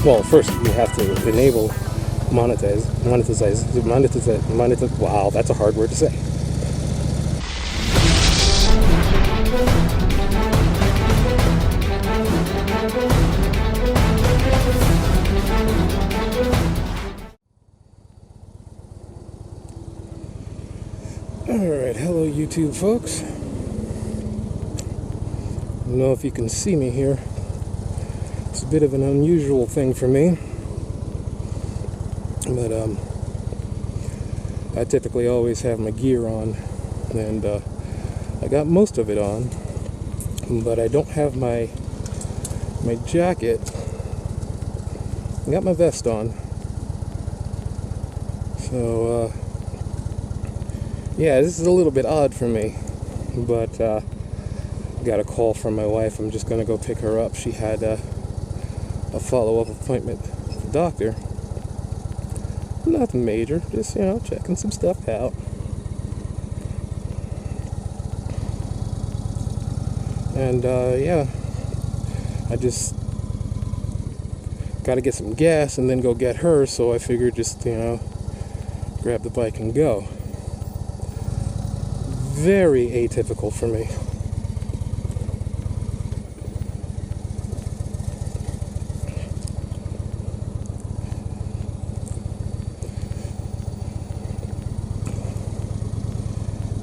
Well, first you have to enable monetize. Wow, that's a hard word to say. Alright, hello YouTube folks. I don't know if you can see me here. It's a bit of an unusual thing for me. But I typically always have my gear on, and I got most of it on, but I don't have my jacket. I got my vest on. So yeah, this is a little bit odd for me, but got a call from my wife. I'm just gonna go pick her up. She had a follow-up appointment with the doctor. Nothing major, just, checking some stuff out. And yeah, I just got to get some gas and then go get her, so I figured just, grab the bike and go. Very atypical for me.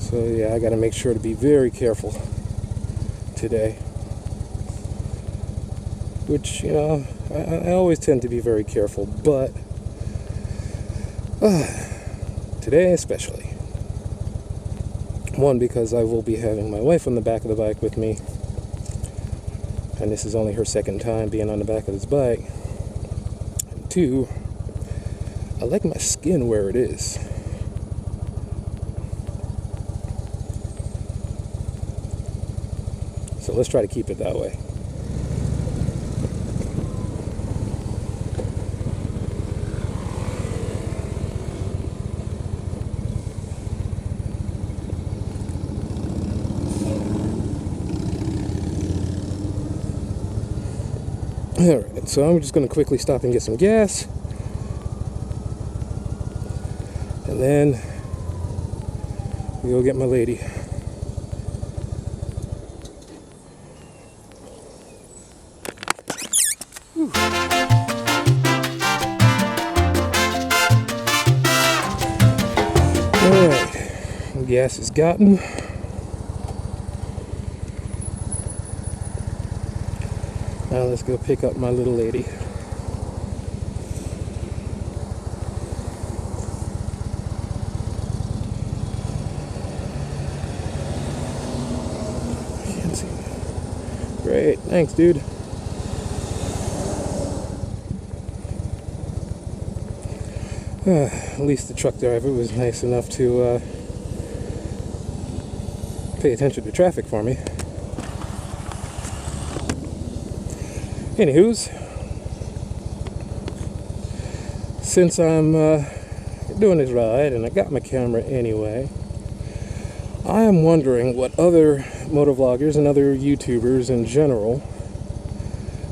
So yeah, I got to make sure to be very careful today. Which, I always tend to be very careful, but today especially. One, because I will be having my wife on the back of the bike with me, and this is only her second time being on the back of this bike. And two, I like my skin where it is. So let's try to keep it that way. Alright, so I'm just going to quickly stop and get some gas. And then we go get my lady. Alright, gas is gotten. Now let's go pick up my little lady. Can't see. Great, thanks, dude. At least the truck driver was nice enough to pay attention to traffic for me. Anywho's, since I'm doing this ride and I got my camera anyway, I am wondering what other motovloggers and other YouTubers in general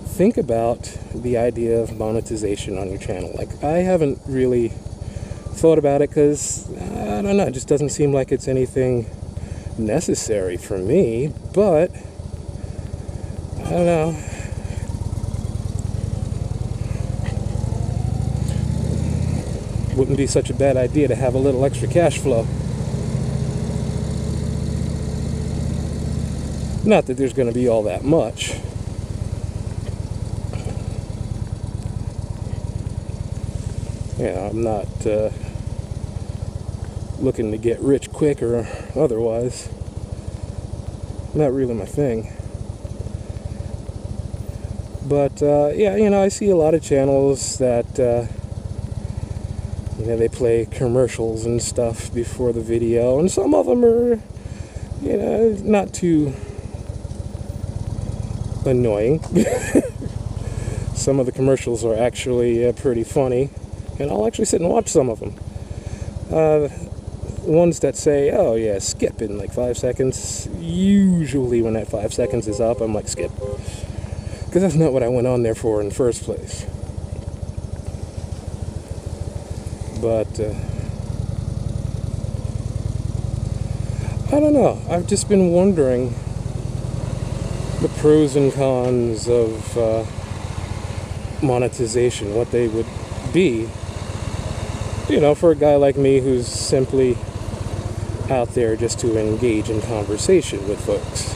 think about the idea of monetization on your channel. Like, I haven't really thought about it because, I don't know, it just doesn't seem like it's anything necessary for me, but I don't know. Wouldn't be such a bad idea to have a little extra cash flow. Not that there's going to be all that much. Yeah, I'm not looking to get rich quick or otherwise. Not really my thing. But yeah, I see a lot of channels that they play commercials and stuff before the video, and some of them are, not too annoying. Some of the commercials are actually pretty funny, and I'll actually sit and watch some of them. Ones that say, oh yeah, skip in like 5 seconds, usually when that 5 seconds is up, I'm like, skip. Because that's not what I went on there for in the first place. But I don't know. I've just been wondering the pros and cons of monetization, what they would be, for a guy like me who's simply out there just to engage in conversation with folks.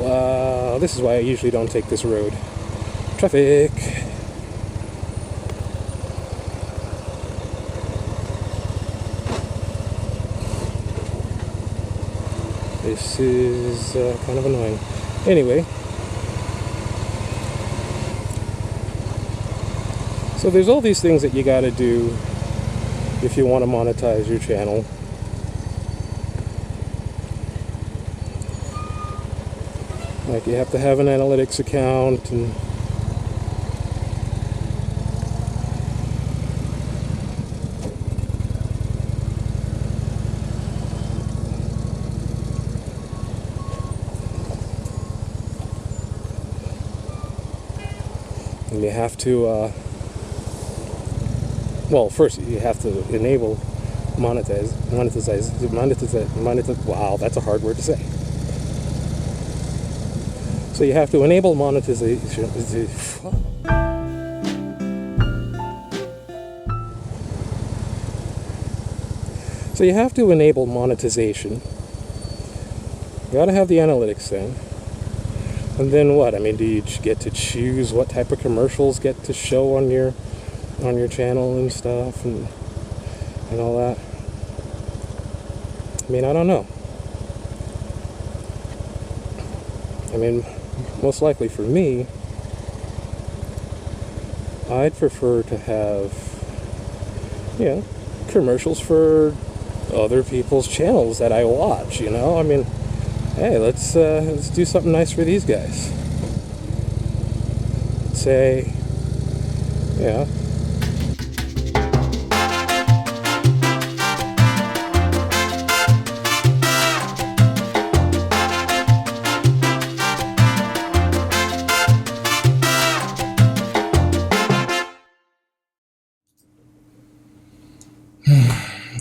Wow, this is why I usually don't take this road. Traffic. This is kind of annoying. Anyway, so there's all these things that you gotta do if you want to monetize your channel. Like, you have to have an analytics account, and you have to first you have to enable monetize. Wow, that's a hard word to say. So you have to enable monetization. So you have to enable monetization. You gotta have the analytics thing. And then what? I mean, do you get to choose what type of commercials get to show on your channel and stuff and all that? I mean, I don't know. I mean, most likely for me, I'd prefer to have, commercials for other people's channels that I watch, I mean, hey, let's do something nice for these guys. Say,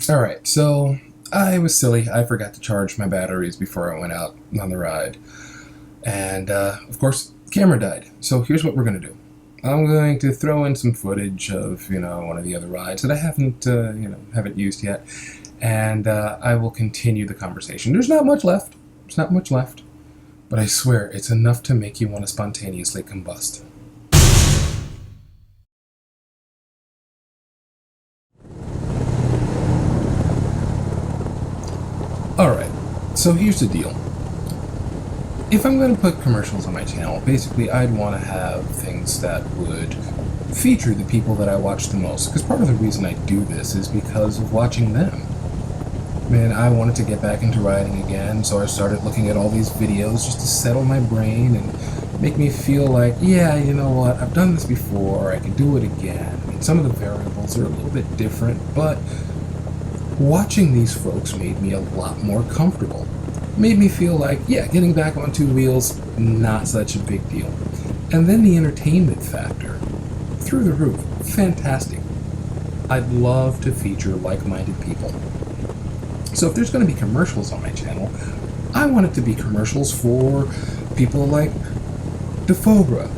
Alright, so I was silly. I forgot to charge my batteries before I went out on the ride. And, of course, camera died. So here's what we're going to do. I'm going to throw in some footage of, one of the other rides that I haven't used yet. And I will continue the conversation. There's not much left. There's not much left. But I swear, it's enough to make you want to spontaneously combust. Alright, so here's the deal. If I'm going to put commercials on my channel, basically I'd want to have things that would feature the people that I watch the most. Because part of the reason I do this is because of watching them. Man, I wanted to get back into riding again, so I started looking at all these videos just to settle my brain and make me feel like, yeah, you know what, I've done this before, I can do it again. I mean, some of the variables are a little bit different, but watching these folks made me a lot more comfortable. Made me feel like, yeah, getting back on two wheels, not such a big deal. And then the entertainment factor, through the roof, fantastic. I'd love to feature like-minded people. So if there's going to be commercials on my channel, I want it to be commercials for people like DeFobra,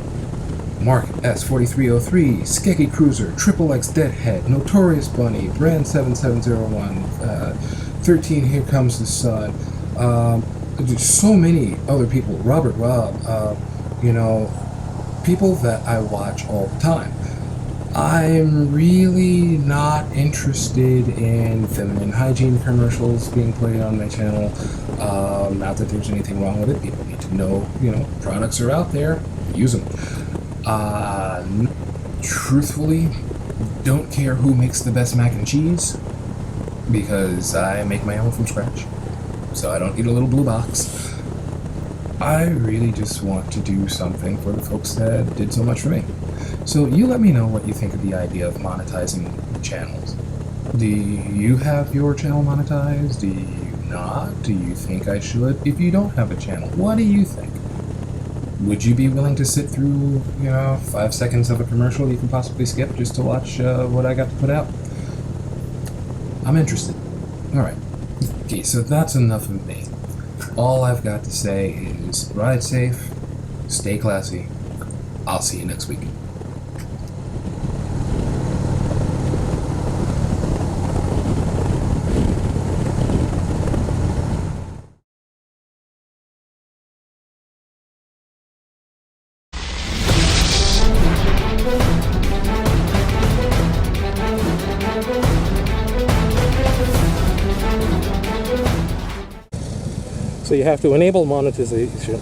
Mark S4303, Skeggy Cruiser, Triple X Deadhead, Notorious Bunny, Brand 7701, 13 Here Comes the Sun. There's so many other people, Robert Robb, people that I watch all the time. I'm really not interested in feminine hygiene commercials being played on my channel. Not that there's anything wrong with it. People need to know, products are out there. Use them. Truthfully, don't care who makes the best mac and cheese, because I make my own from scratch. So I don't need a little blue box. I really just want to do something for the folks that did so much for me. So you let me know what you think of the idea of monetizing channels. Do you have your channel monetized? Do you not? Do you think I should? If you don't have a channel, what do you think? Would you be willing to sit through, 5 seconds of a commercial you can possibly skip just to watch what I got to put out? I'm interested. Alright. Okay, so that's enough of me. All I've got to say is ride safe, stay classy. I'll see you next week. So you have to enable monetization.